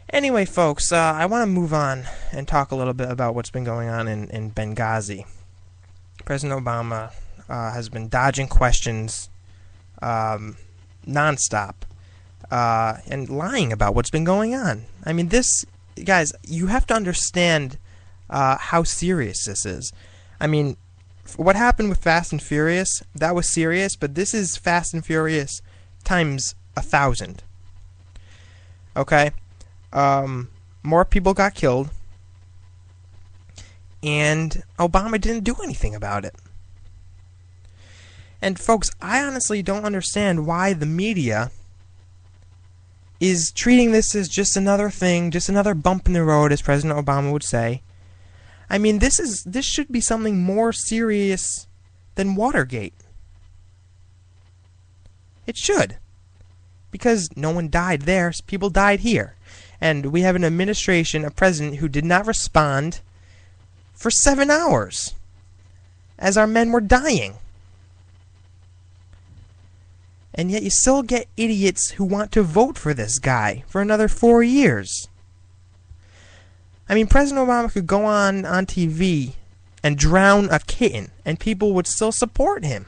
Anyway, folks, I want to move on and talk a little bit about what's been going on in Benghazi. President Obama has been dodging questions nonstop and lying about what's been going on. I mean, this, guys, you have to understand how serious this is. I mean, what happened with Fast and Furious, that was serious, but this is Fast and Furious times 1,000. Okay? More people got killed, and Obama didn't do anything about it. And folks, I honestly don't understand why the media is treating this as just another thing, just another bump in the road, as President Obama would say. I mean, this should be something more serious than Watergate. It should. Because no one died there, people died here. And we have an administration, a president, who did not respond for 7 hours as our men were dying. And yet you still get idiots who want to vote for this guy for another 4 years. I mean, President Obama could go on TV and drown a kitten, and people would still support him.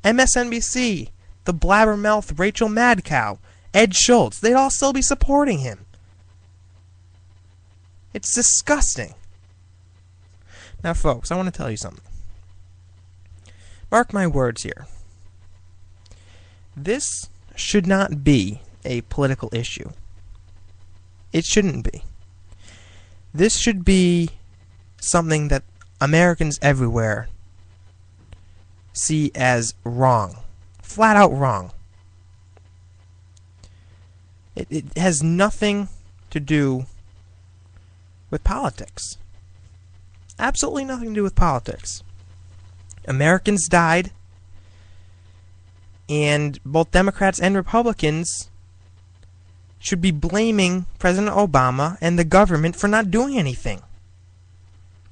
MSNBC, the blabbermouth Rachel Madcow, Ed Schultz, they'd all still be supporting him. It's disgusting. Now, folks, I want to tell you something. Mark my words here. This should not be a political issue. It shouldn't be. This should be something that Americans everywhere see as wrong. Flat out wrong. It has nothing to do with politics. Absolutely nothing to do with politics. Americans died, and both Democrats and Republicans should be blaming President Obama and the government for not doing anything.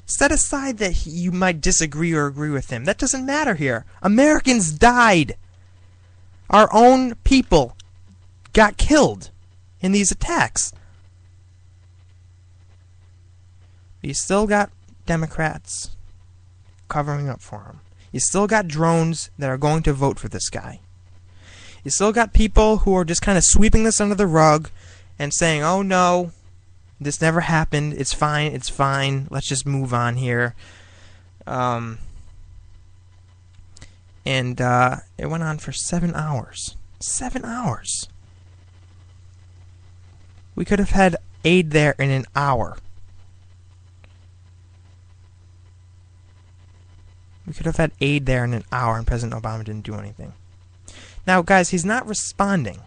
Set aside that you might disagree or agree with him. That doesn't matter here. Americans died. Our own people got killed in these attacks. You still got Democrats covering up for him. You still got drones that are going to vote for this guy. You still got people who are just kind of sweeping this under the rug and saying, oh no, this never happened, it's fine, let's just move on here. And it went on for 7 hours. 7 hours. We could have had aid there in an hour. We could have had aid there in an hour, and President Obama didn't do anything. Now, guys, he's not responding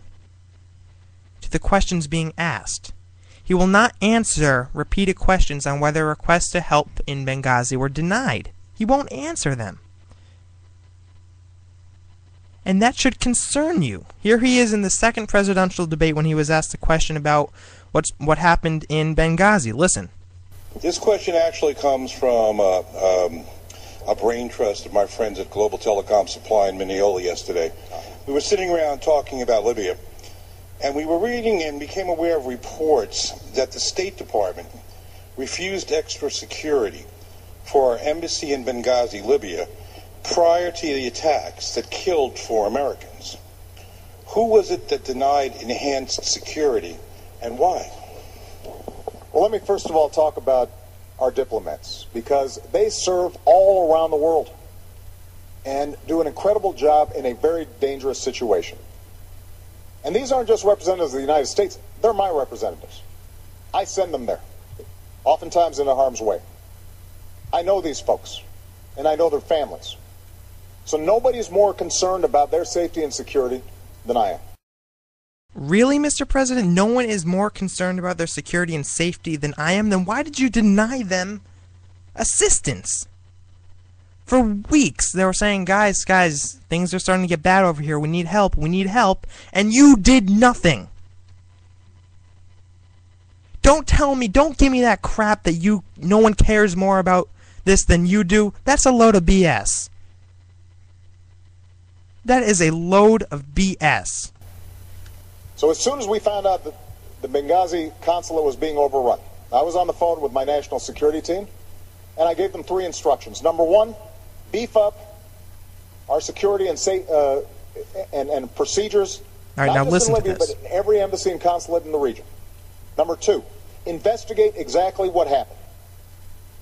to the questions being asked. He will not answer repeated questions on whether requests to help in Benghazi were denied. He won't answer them. And that should concern you. Here he is in the second presidential debate when he was asked a question about what happened in Benghazi. Listen. This question actually comes from a brain trust of my friends at Global Telecom Supply in Mineola yesterday. We were sitting around talking about Libya, and we were reading and became aware of reports that the State Department refused extra security for our embassy in Benghazi, Libya, prior to the attacks that killed 4 Americans. Who was it that denied enhanced security, and why? Well, let me first of all talk about our diplomats, because they serve all around the world and do an incredible job in a very dangerous situation. And these aren't just representatives of the United States, they're my representatives. I send them there, oftentimes into harm's way. I know these folks, and I know their families. So nobody's more concerned about their safety and security than I am. Really, Mr. President? No one is more concerned about their security and safety than I am? Then why did you deny them assistance? For weeks, they were saying, guys, things are starting to get bad over here. We need help, and you did nothing. Don't tell me, don't give me that crap that no one cares more about this than you do. That's a load of BS. That is a load of BS. So as soon as we found out that the Benghazi consulate was being overrun. I was on the phone with my national security team, and I gave them 3 instructions. Number 1, beef up our security and procedures, all right, not now just listen in to Libya, this. but in every embassy and consulate in the region. Number 2, investigate exactly what happened,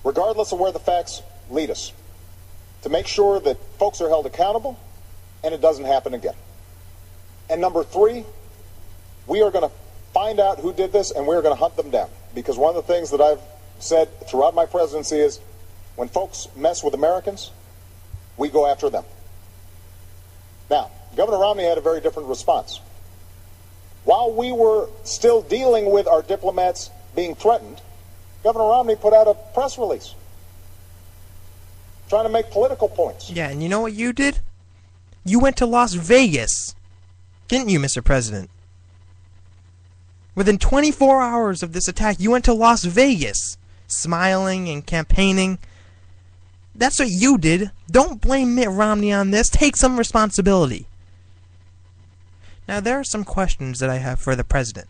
regardless of where the facts lead us, to make sure that folks are held accountable and it doesn't happen again. And number 3, we are going to find out who did this, and we're going to hunt them down. Because one of the things that I've said throughout my presidency is, when folks mess with Americans, we go after them. Now, Governor Romney had a very different response. While we were still dealing with our diplomats being threatened, Governor Romney put out a press release trying to make political points. Yeah, and you know what you did? You went to Las Vegas, didn't you, Mr. President? Within 24 hours of this attack, you went to Las Vegas, smiling and campaigning. That's what you did. Don't blame Mitt Romney on this. Take some responsibility. Now, there are some questions that I have for the president.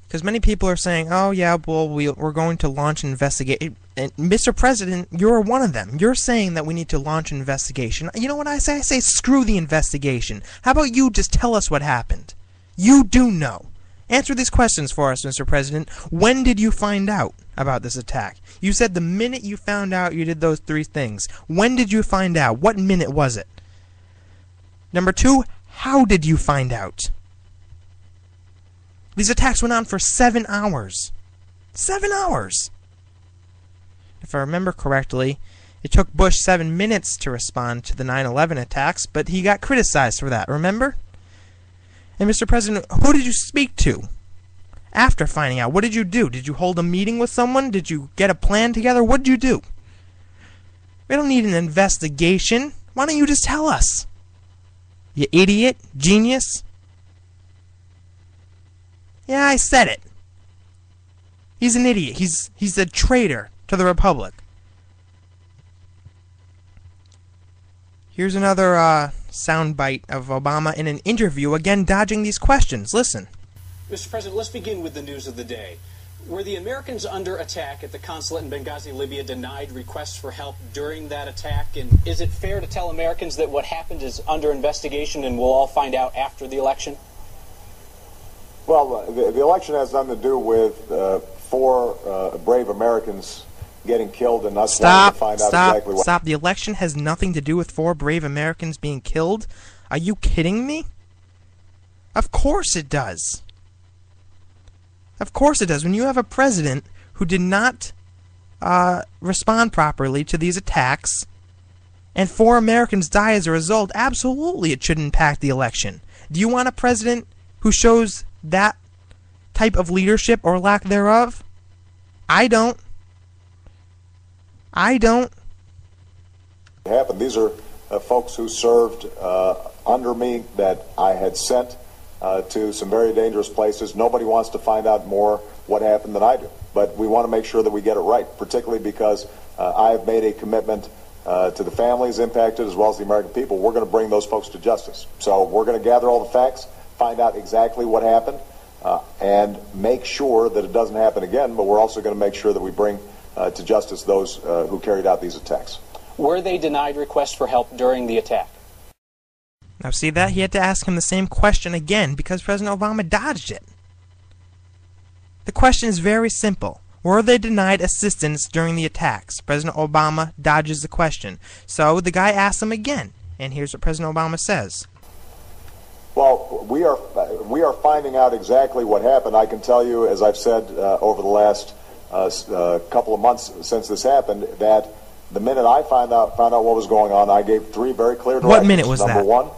Because many people are saying, oh, yeah, well, we're going to launch an investigation. And Mr. President, you're one of them. You're saying that we need to launch an investigation. You know what I say? I say screw the investigation. How about you just tell us what happened? You do know. Answer these questions for us, Mr. President. When did you find out about this attack? You said the minute you found out you did those 3 things. When did you find out? What minute was it? Number 2, how did you find out? These attacks went on for 7 hours. 7 hours! If I remember correctly, it took Bush 7 minutes to respond to the 9/11 attacks, but he got criticized for that, remember? And Mr. President, who did you speak to after finding out? What did you do? Did you hold a meeting with someone? Did you get a plan together? What did you do? We don't need an investigation. Why don't you just tell us? You idiot? Genius? Yeah, I said it. He's an idiot. He's a traitor to the Republic. Here's another soundbite of Obama in an interview, again dodging these questions. Listen. Mr. President, let's begin with the news of the day. Were the Americans under attack at the consulate in Benghazi, Libya, denied requests for help during that attack? And is it fair to tell Americans that what happened is under investigation and we'll all find out after the election? Well, the election has nothing to do with 4 brave Americans getting killed and us wanting to find out exactly what... Stop. The election has nothing to do with 4 brave Americans being killed? Are you kidding me? Of course it does. Of course it does. When you have a president who did not respond properly to these attacks and 4 Americans die as a result, absolutely it should impact the election. Do you want a president who shows that type of leadership or lack thereof? I don't. I don't. Happened. These are folks who served under me that I had sent to some very dangerous places. Nobody wants to find out more what happened than I do. But we want to make sure that we get it right, particularly because I have made a commitment to the families impacted as well as the American people. We're going to bring those folks to justice. So we're going to gather all the facts, find out exactly what happened, and make sure that it doesn't happen again. But we're also going to make sure that we bring to justice those who carried out these attacks. Were they denied requests for help during the attack? Now see that? He had to ask him the same question again because President Obama dodged it. The question is very simple. Were they denied assistance during the attacks? President Obama dodges the question. So the guy asks him again, and here's what President Obama says. Well, we are finding out exactly what happened. I can tell you, as I've said over the last couple of months since this happened, that the minute I found out what was going on, I gave 3 very clear directions. What minute was that? Number 1,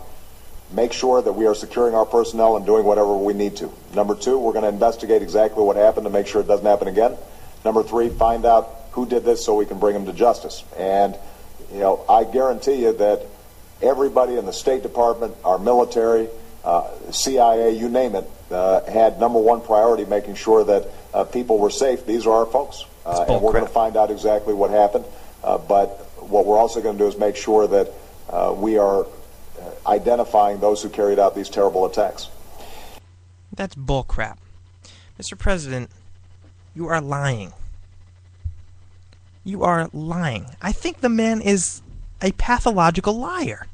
make sure that we are securing our personnel and doing whatever we need to. Number 2, we're going to investigate exactly what happened to make sure it doesn't happen again. Number 3, find out who did this so we can bring them to justice. And, you know, I guarantee you that everybody in the State Department, our military, CIA, you name it, had number 1 priority making sure that people were safe. These are our folks. And we're going to find out exactly what happened. But what we're also going to do is make sure that we are identifying those who carried out these terrible attacks. That's bullcrap. Mr. President, you are lying. You are lying. I think the man is a pathological liar.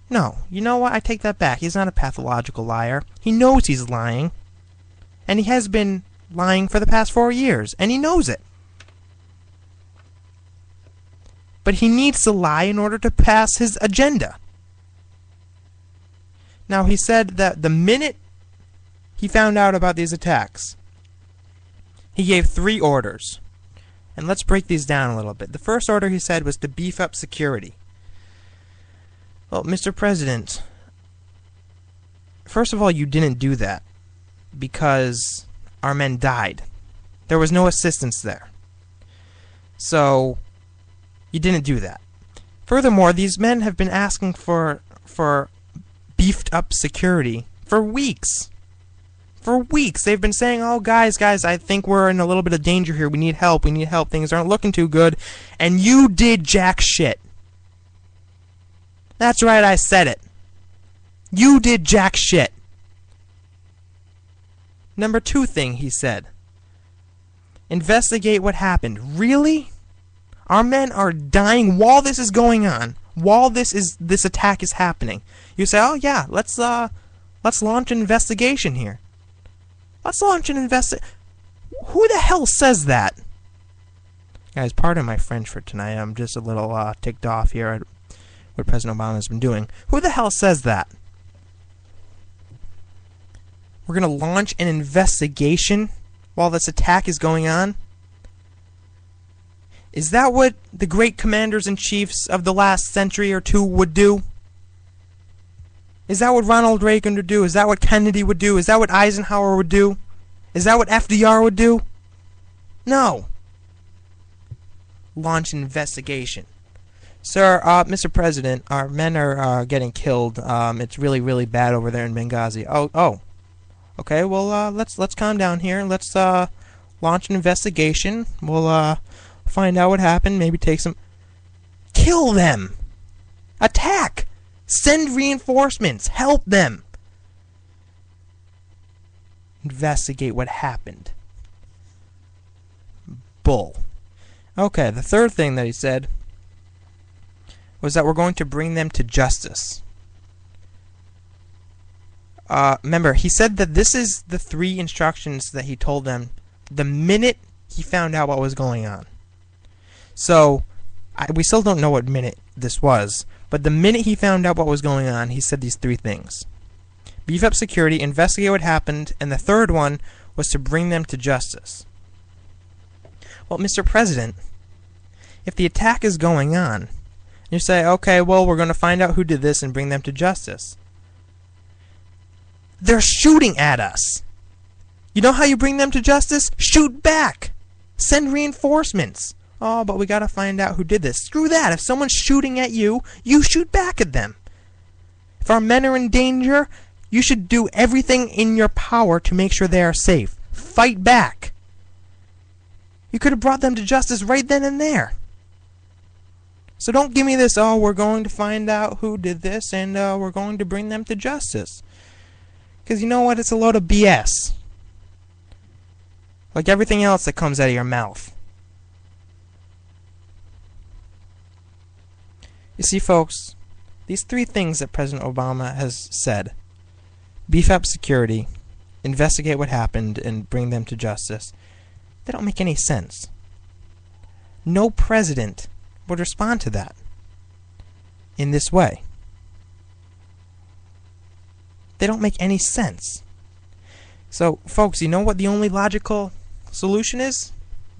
No, you know what? I take that back. He's not a pathological liar. He knows he's lying. And he has been lying for the past 4 years. And he knows it. But he needs to lie in order to pass his agenda. Now, he said that the minute he found out about these attacks, he gave 3 orders. And let's break these down a little bit. The first order, he said, was to beef up security. Well, Mr. President, first of all, you didn't do that because our men died. There was no assistance there. So, you didn't do that. Furthermore, these men have been asking for beefed up security for weeks. For weeks. They've been saying, oh, guys, I think we're in a little bit of danger here. We need help. Things aren't looking too good. And you did jack shit. That's right, I said it. You did jack shit. Number 2 thing he said. Investigate what happened. Really? Our men are dying while this is going on. While this attack is happening. You say, oh yeah, let's launch an investigation here. Let's launch an Who the hell says that? Guys, pardon my French for tonight. I'm just a little ticked off here at what President Obama has been doing. Who the hell says that? We're going to launch an investigation while this attack is going on? Is that what the great commanders-in-chiefs of the last century or two would do? Is that what Ronald Reagan would do? Is that what Kennedy would do? Is that what Eisenhower would do? Is that what FDR would do? No. Launch an investigation. Sir, Mr. President, our men are getting killed. It's really, really bad over there in Benghazi. Oh. Okay, well, let's calm down here. Let's launch an investigation. We'll find out what happened. Maybe take some. Kill them. Attack. Send reinforcements. Help them. Investigate what happened. Bull. Okay, the third thing that he said was that we're going to bring them to justice. Remember, he said that this is the 3 instructions that he told them the minute he found out what was going on. So, we still don't know what minute this was, but the minute he found out what was going on, he said these 3 things. Beef up security, investigate what happened, and the third one was to bring them to justice. Well, Mr. President, if the attack is going on, you say, okay, well, we're going to find out who did this and bring them to justice. They're shooting at us. You know how you bring them to justice? Shoot back. Send reinforcements. Oh, but we got to find out who did this. Screw that. If someone's shooting at you, you shoot back at them. If our men are in danger, you should do everything in your power to make sure they are safe. Fight back. You could have brought them to justice right then and there. So don't give me this, oh, we're going to find out who did this and we're going to bring them to justice. Because you know what? It's a load of BS. Like everything else that comes out of your mouth. You see, folks, these 3 things that President Obama has said, beef up security, investigate what happened, and bring them to justice, they don't make any sense. No president would respond to that in this way. They don't make any sense. So, folks, you know what the only logical solution is?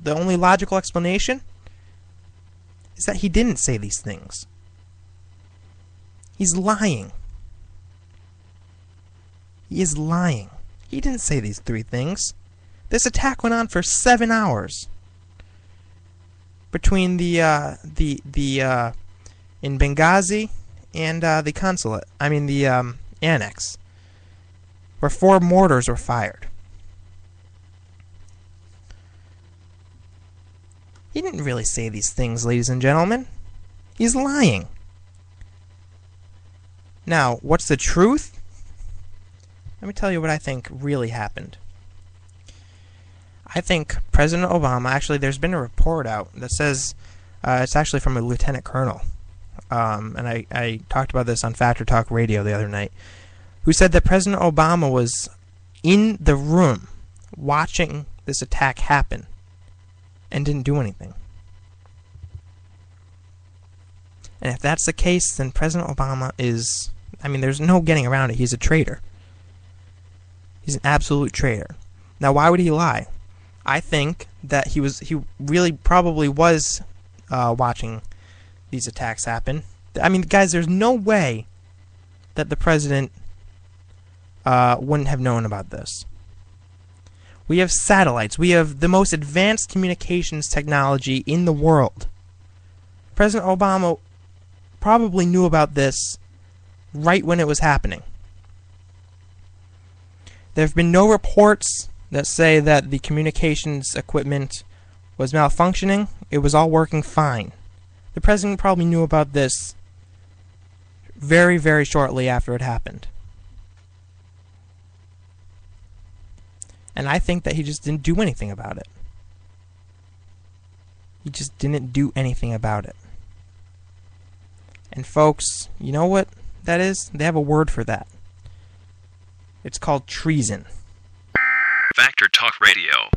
The only logical explanation? Is that he didn't say these things. He's lying. He is lying. He didn't say these 3 things. This attack went on for 7 hours. Between in Benghazi and the consulate. I mean the annex. Where 4 mortars were fired. He didn't really say these things, ladies and gentlemen. He's lying. Now, what's the truth? Let me tell you what I think really happened. I think President Obama, actually there's been a report out that says, it's actually from a lieutenant colonel, and I talked about this on Factor Talk Radio the other night, who said that President Obama was in the room watching this attack happen and didn't do anything. And if that's the case, then President Obama is, I mean, there's no getting around it. He's a traitor. He's an absolute traitor. Now, why would he lie? I think that he really probably was watching these attacks happen. I mean, guys, there's no way that the president wouldn't have known about this. We have satellites. We have the most advanced communications technology in the world. President Obama probably knew about this right when it was happening. There have been no reports that say that the communications equipment was malfunctioning. It was all working fine. The president probably knew about this very, very shortly after it happened. And I think that he just didn't do anything about it. He just didn't do anything about it. And folks, you know what that is? They have a word for that. It's called treason. Factor Talk Radio.